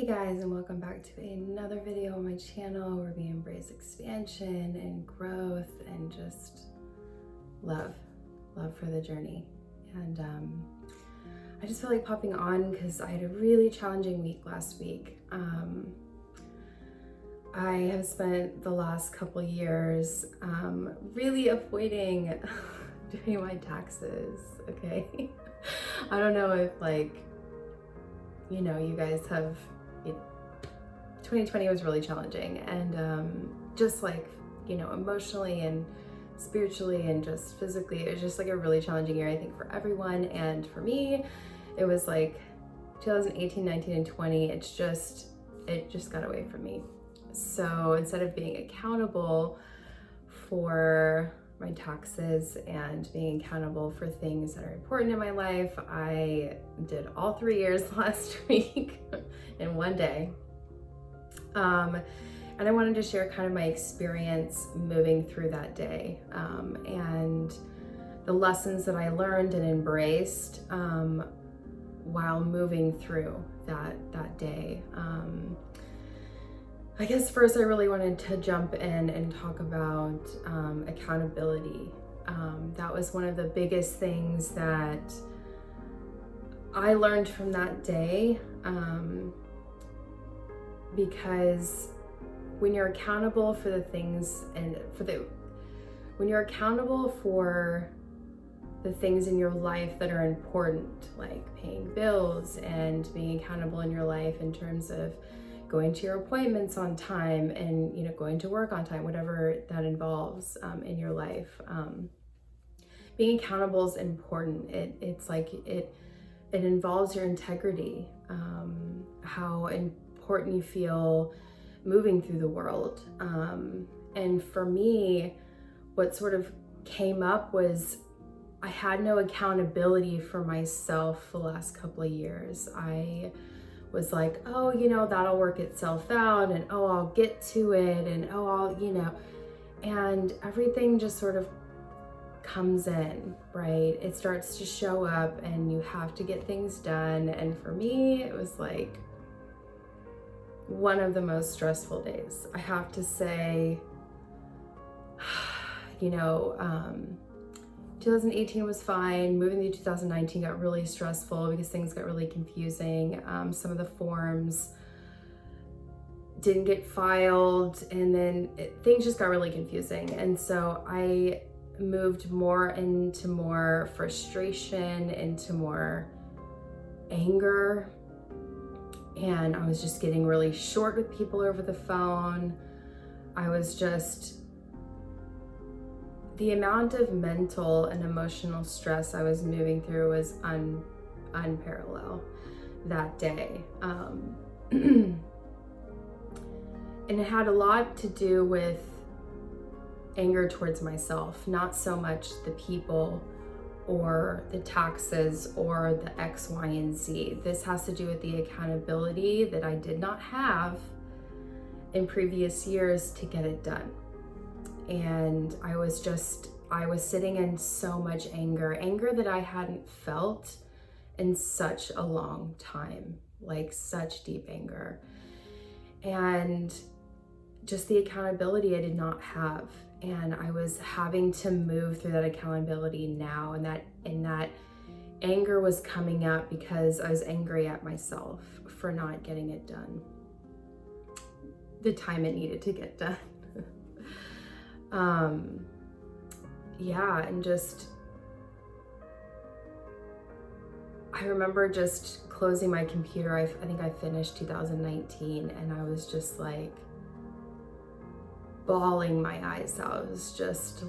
guys, and welcome back to another video on my channel where we embrace expansion and growth and just love for the journey. And I just feel like popping on because I had a really challenging week last week. I have spent the last couple years really avoiding doing my taxes, okay? I don't know if you guys have, 2020 was really challenging, and just emotionally and spiritually and just physically, it was just a really challenging year, I think, for everyone. And for me, it was 2018, 19, and 20, it just got away from me. So instead of being accountable for my taxes and being accountable for things that are important in my life, I did all 3 years last week in one day. And I wanted to share kind of my experience moving through that day, and the lessons that I learned and embraced while moving through that day. I guess first I really wanted to jump in and talk about accountability. That was one of the biggest things that I learned from that day, because when you're accountable for the things when you're accountable for the things in your life that are important, like paying bills and being accountable in your life in terms of going to your appointments on time and going to work on time, whatever that involves in your life. Being accountable is important. It involves your integrity, how important you feel moving through the world. And for me, what sort of came up was I had no accountability for myself the last couple of years. I was like, oh, that'll work itself out, and oh, I'll get to it, and oh, and everything just sort of comes in, right? It starts to show up and you have to get things done. And for me, it was one of the most stressful days. I have to say, 2018 was fine. Moving to 2019 got really stressful because things got really confusing. Some of the forms didn't get filed, and then things just got really confusing. And so I moved more into more frustration, into more anger, and I was just getting really short with people over the phone. The amount of mental and emotional stress I was moving through was unparalleled that day. And it had a lot to do with anger towards myself, not so much the people or the taxes or the X, Y, and Z. This has to do with the accountability that I did not have in previous years to get it done. And I was sitting in so much anger that I hadn't felt in such a long time, such deep anger. And just the accountability I did not have. And I was having to move through that accountability now, and that anger was coming up because I was angry at myself for not getting it done the time it needed to get done. And I remember just closing my computer. I think I finished 2019, and I was just bawling my eyes out. I was just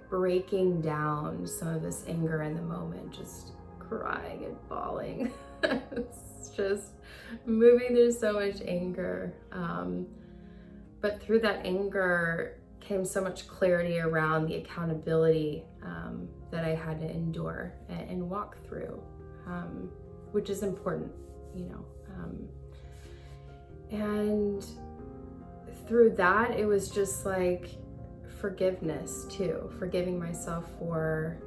breaking down some of this anger in the moment, just crying and bawling. It's just moving through so much anger. But through that anger came so much clarity around the accountability that I had to endure and walk through, which is important, and through that, it was just forgiveness too, forgiving myself for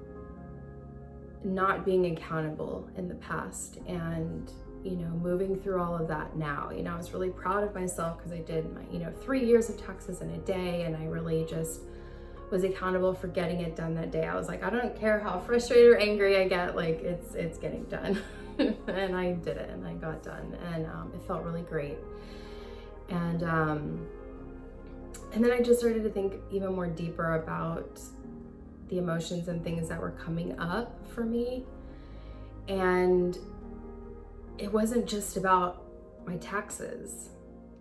not being accountable in the past, and you know, moving through all of that now. You know, I was really proud of myself because I did my, you know, 3 years of taxes in a day, and I really just was accountable for getting it done that day. I was like, I don't care how frustrated or angry I get, like it's getting done. And I did it, and I got done, and it felt really great. And then I just started to think even more deeper about the emotions and things that were coming up for me. And it wasn't just about my taxes.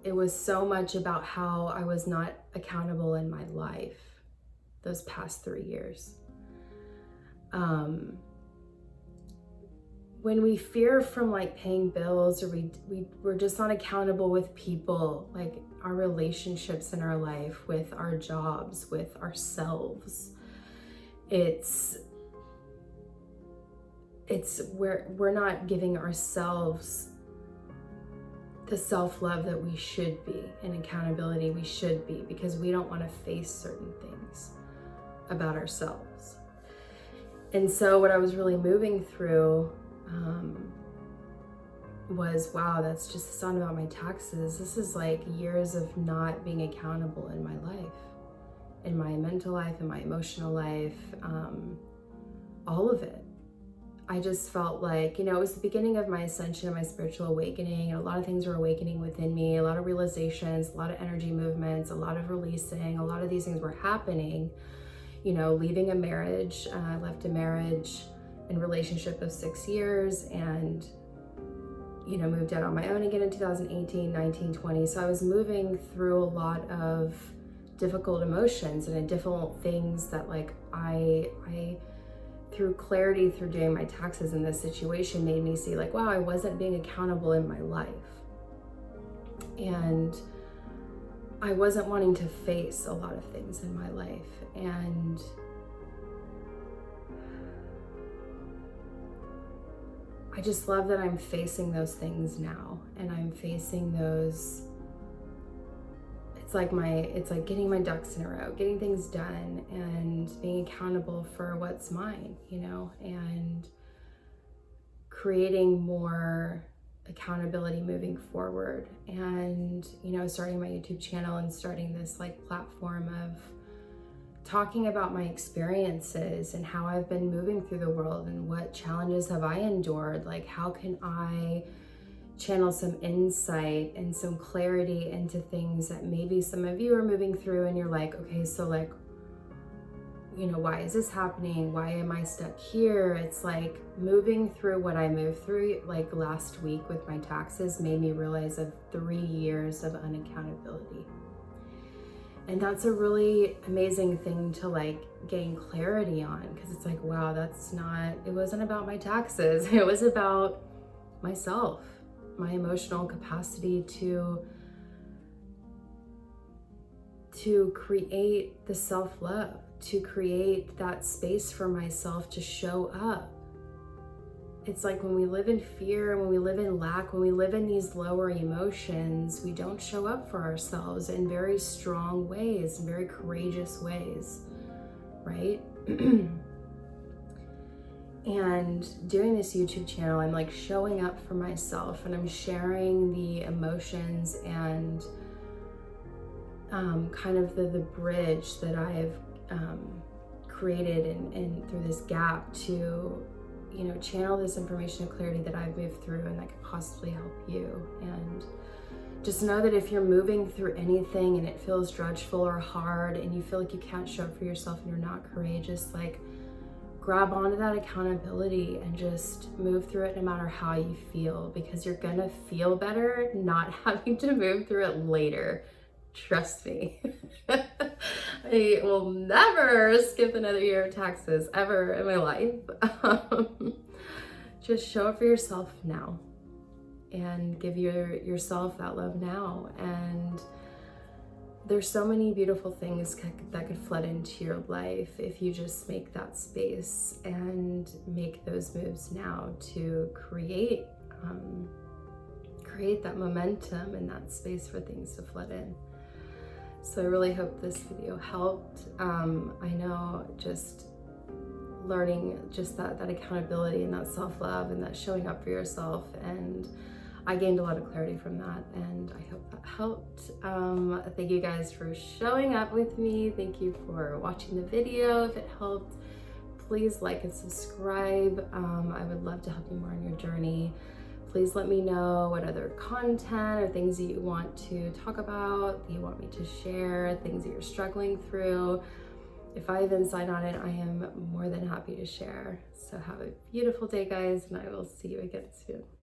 It was so much about how I was not accountable in my life those past 3 years. When we fear from like paying bills, or we're just not accountable with people, like our relationships in our life, with our jobs, with ourselves, it's we're not giving ourselves the self-love that we should be, and accountability we should be, because we don't want to face certain things about ourselves. And so what I was really moving through was, wow, that's just the sound about my taxes. This is like years of not being accountable in my life, in my mental life, in my emotional life, all of it. I just felt like, you know, it was the beginning of my ascension and my spiritual awakening, and a lot of things were awakening within me, a lot of realizations, a lot of energy movements, a lot of releasing, a lot of these things were happening. You know, leaving a marriage, I left a marriage and relationship of 6 years, and, you know, moved out on my own again in 2018, 19, 20. So I was moving through a lot of difficult emotions and difficult things that, like, I through clarity, through doing my taxes in this situation, made me see, like, wow, I wasn't being accountable in my life. And I wasn't wanting to face a lot of things in my life. And I just love that I'm facing those things now, and I'm facing those. It's like getting my ducks in a row, getting things done, and being accountable for what's mine, you know, and creating more accountability moving forward. And, you know, starting my YouTube channel and starting this like platform of talking about my experiences and how I've been moving through the world, and what challenges have I endured. Like, how can I channel some insight and some clarity into things that maybe some of you are moving through, and you're like, okay, so like, you know, why is this happening? Why am I stuck here? It's like moving through what I moved through like last week with my taxes made me realize of 3 years of unaccountability. And that's a really amazing thing to like gain clarity on, because it's like, wow, it wasn't about my taxes. It was about myself, my emotional capacity to create the self-love, to create that space for myself to show up. It's like when we live in fear, when we live in lack, when we live in these lower emotions, we don't show up for ourselves in very strong ways, in very courageous ways, right? And doing this YouTube channel, I'm like showing up for myself, and I'm sharing the emotions and kind of the bridge that I've created and through this gap to, you know, channel this information of clarity that I've moved through and that could possibly help you. And just know that if you're moving through anything and it feels drudgeful or hard, and you feel like you can't show up for yourself and you're not courageous, like, grab onto that accountability and just move through it no matter how you feel, because you're gonna feel better not having to move through it later. Trust me. I will never skip another year of taxes ever in my life. Just show up for yourself now and give yourself that love now. And there's so many beautiful things that could flood into your life if you just make that space and make those moves now to create that momentum and that space for things to flood in. So I really hope this video helped. I know just learning just that accountability and that self-love and that showing up for yourself and I gained a lot of clarity from that, and I hope that helped. Thank you guys for showing up with me. Thank you for watching the video. If it helped, please like and subscribe. I would love to help you more on your journey. Please let me know what other content or things that you want to talk about, that you want me to share, things that you're struggling through. If I have insight on it, I am more than happy to share. So have a beautiful day, guys, and I will see you again soon.